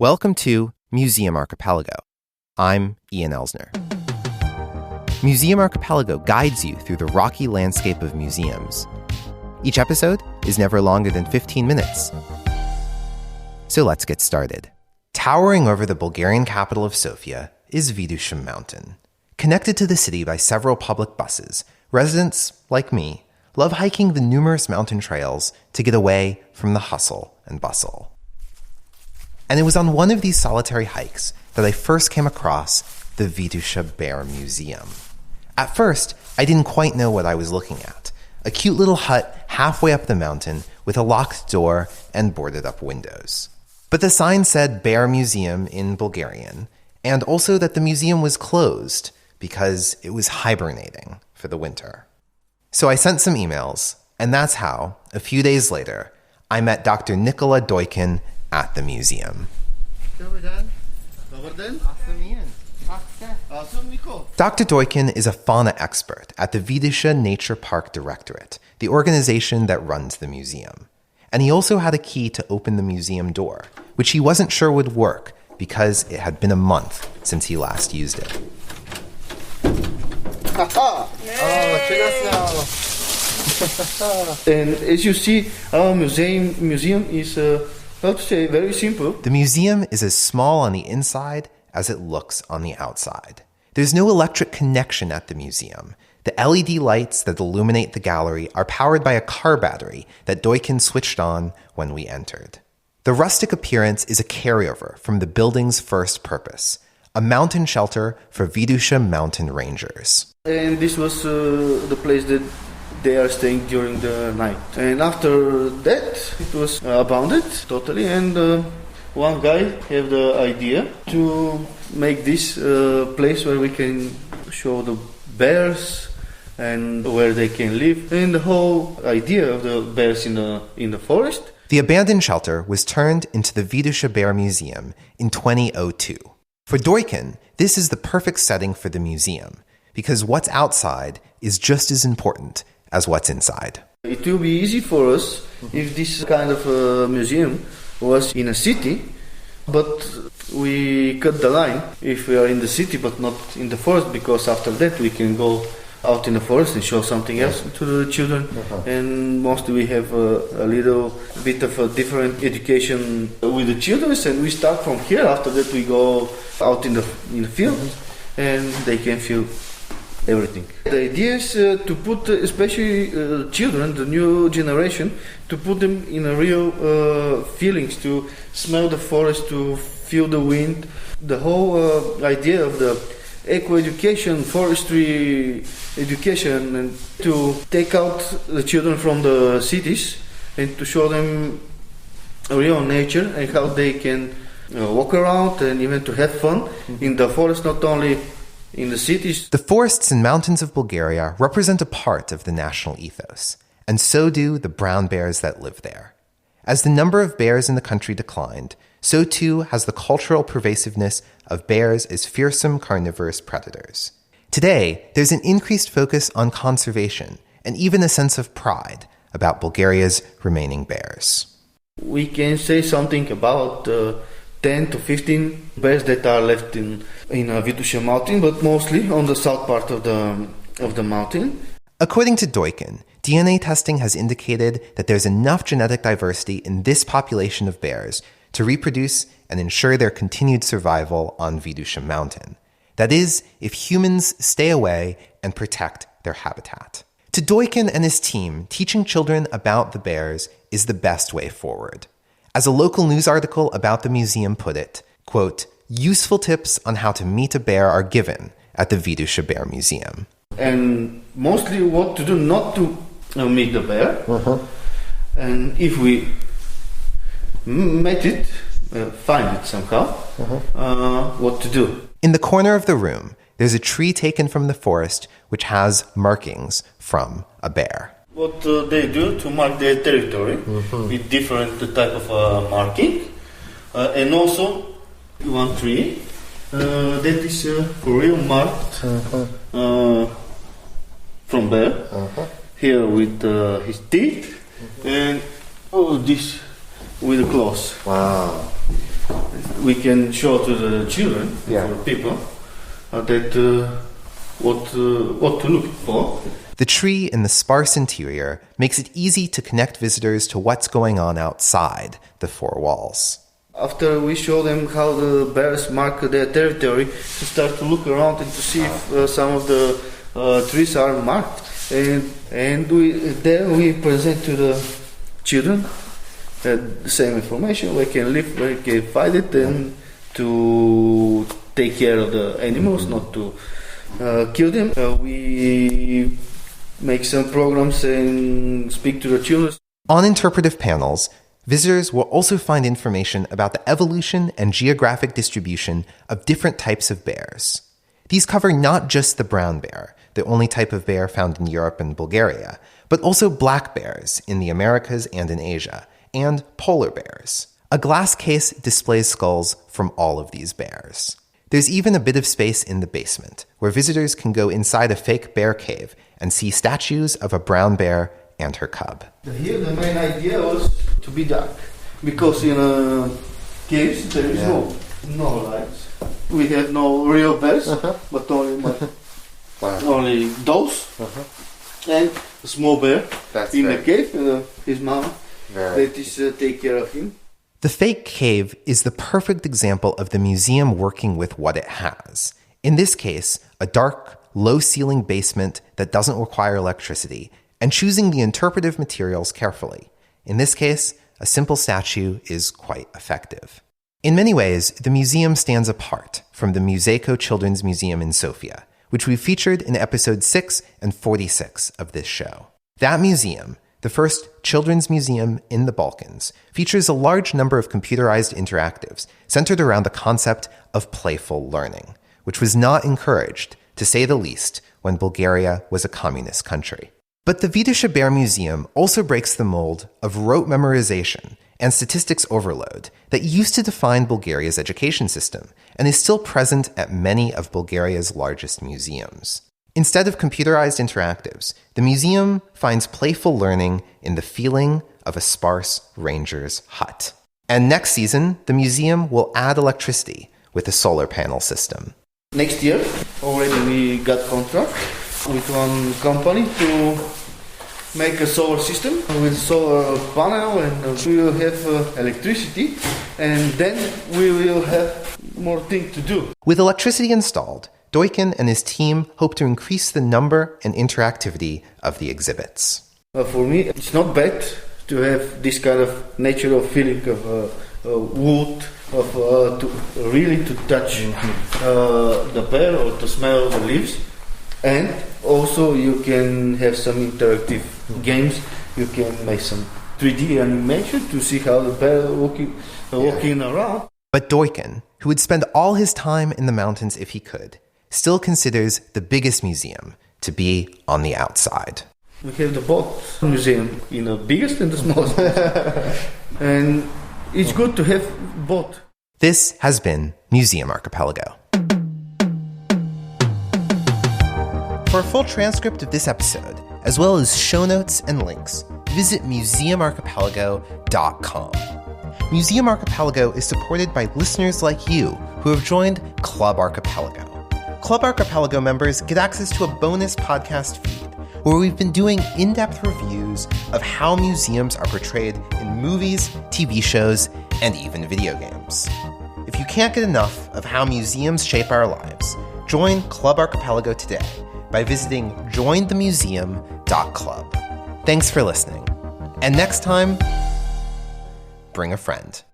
Welcome to Museum Archipelago. I'm Ian Elsner. Museum Archipelago guides you through the rocky landscape of museums. Each episode is never longer than 15 minutes. So let's get started. Towering over the Bulgarian capital of Sofia is Vitosha Mountain. Connected to the city by several public buses, residents, like me, love hiking the numerous mountain trails to get away from the hustle and bustle. And it was on one of these solitary hikes that I first came across the Vitosha Bear Museum. At first, I didn't quite know what I was looking at. A cute little hut halfway up the mountain with a locked door and boarded up windows. But the sign said Bear Museum in Bulgarian, and also that the museum was closed because it was hibernating for the winter. So I sent some emails, and that's how, a few days later, I met Dr. Nikola Doykin at the museum. Dr. Doykin is a fauna expert at the Vitosha Nature Park Directorate, the organization that runs the museum. And he also had a key to open the museum door, which he wasn't sure would work because it had been a month since he last used it. And as you see, our museum is, how to say, very simple. The museum is as small on the inside as it looks on the outside. There's no electric connection at the museum. The LED lights that illuminate the gallery are powered by a car battery that Doykin switched on when we entered. The rustic appearance is a carryover from the building's first purpose, a mountain shelter for Vitosha Mountain Rangers. And this was the place that they are staying during the night. And after that, it was abandoned totally. And one guy had the idea to make this place where we can show the bears and where they can live. And the whole idea of the bears in the forest. The abandoned shelter was turned into the Vitosha Bear Museum in 2002. For Doykin, this is the perfect setting for the museum, because what's outside is just as important as what's inside. It will be easy for us if this kind of museum was in a city, but we cut the line if we are in the city but not in the forest, because after that we can go out in the forest and show something else to the children. And mostly we have a little bit of a different education with the children, and we start from here. After that we go out in the field and they can feel everything. The idea is to put especially children, the new generation, to put them in a real feelings, to smell the forest, to feel the wind. The whole idea of the eco-education, forestry education, and to take out the children from the cities and to show them real nature and how they can walk around and even to have fun in the forest, not only in the cities. The forests and mountains of Bulgaria represent a part of the national ethos, and so do the brown bears that live there. As the number of bears in the country declined, so too has the cultural pervasiveness of bears as fearsome carnivorous predators. Today, there's an increased focus on conservation and even a sense of pride about Bulgaria's remaining bears. We can say something about 10 to 15 bears that are left in Vitosha Mountain, but mostly on the south part of the mountain. According to Doykin, DNA testing has indicated that there's enough genetic diversity in this population of bears to reproduce and ensure their continued survival on Vitosha Mountain. That is, if humans stay away and protect their habitat. To Doykin and his team, teaching children about the bears is the best way forward. As a local news article about the museum put it, quote, useful tips on how to meet a bear are given at the Vitosha Bear Museum. And mostly what to do not to meet the bear. And if we met it, find it somehow, what to do. In the corner of the room, there's a tree taken from the forest which has markings from a bear. What they do to mark their territory with different type of marking, and also one tree that is for real marked from bear. Here with his teeth, and this with the claws. Wow. we can show to the children, for people, that what to look for. The tree in the sparse interior makes it easy to connect visitors to what's going on outside the four walls. After we show them how the bears mark their territory, to start to look around and to see if some of the trees are marked. And we present to the children the same information, where can live, where can find it, and to take care of the animals, not to kill them. We make some programs and speak to the children. On interpretive panels, visitors will also find information about the evolution and geographic distribution of different types of bears. These cover not just the brown bear, the only type of bear found in Europe and Bulgaria, but also black bears in the Americas and in Asia, and polar bears. A glass case displays skulls from all of these bears. There's even a bit of space in the basement, where visitors can go inside a fake bear cave and see statues of a brown bear and her cub. Here the main idea was to be dark, because in caves there is no lights. We have no real bears, but only dolls, and a small bear in the cave, his mom, that is take care of him. The fake cave is the perfect example of the museum working with what it has. In this case, a dark, low-ceiling basement that doesn't require electricity, and choosing the interpretive materials carefully. In this case, a simple statue is quite effective. In many ways, the museum stands apart from the Muzeiko Children's Museum in Sofia, which we featured in episodes 6 and 46 of this show. That museum, the first children's museum in the Balkans, features a large number of computerized interactives centered around the concept of playful learning, which was not encouraged, to say the least, when Bulgaria was a communist country. But the Vitosha Bear Museum also breaks the mold of rote memorization and statistics overload that used to define Bulgaria's education system and is still present at many of Bulgaria's largest museums. Instead of computerized interactives, the museum finds playful learning in the feeling of a sparse ranger's hut. And next season, the museum will add electricity with a solar panel system. Next year, already we got contract with one company to make a solar system with solar panel, and we will have electricity, and then we will have more things to do. With electricity installed, Doykin and his team hope to increase the number and interactivity of the exhibits. For me, it's not bad to have this kind of natural feeling of wood, of to touch the bear or to smell the leaves. And also you can have some interactive games. You can make some 3D animation to see how the bear walking around. But Doykin, who would spend all his time in the mountains if he could, still considers the biggest museum to be on the outside. We have the both museum, the biggest and the smallest. And it's good to have both. This has been Museum Archipelago. For a full transcript of this episode, as well as show notes and links, visit museumarchipelago.com. Museum Archipelago is supported by listeners like you who have joined Club Archipelago. Club Archipelago members get access to a bonus podcast feed where we've been doing in-depth reviews of how museums are portrayed in movies, TV shows, and even video games. If you can't get enough of how museums shape our lives, join Club Archipelago today by visiting jointhemuseum.club. Thanks for listening. And next time, bring a friend.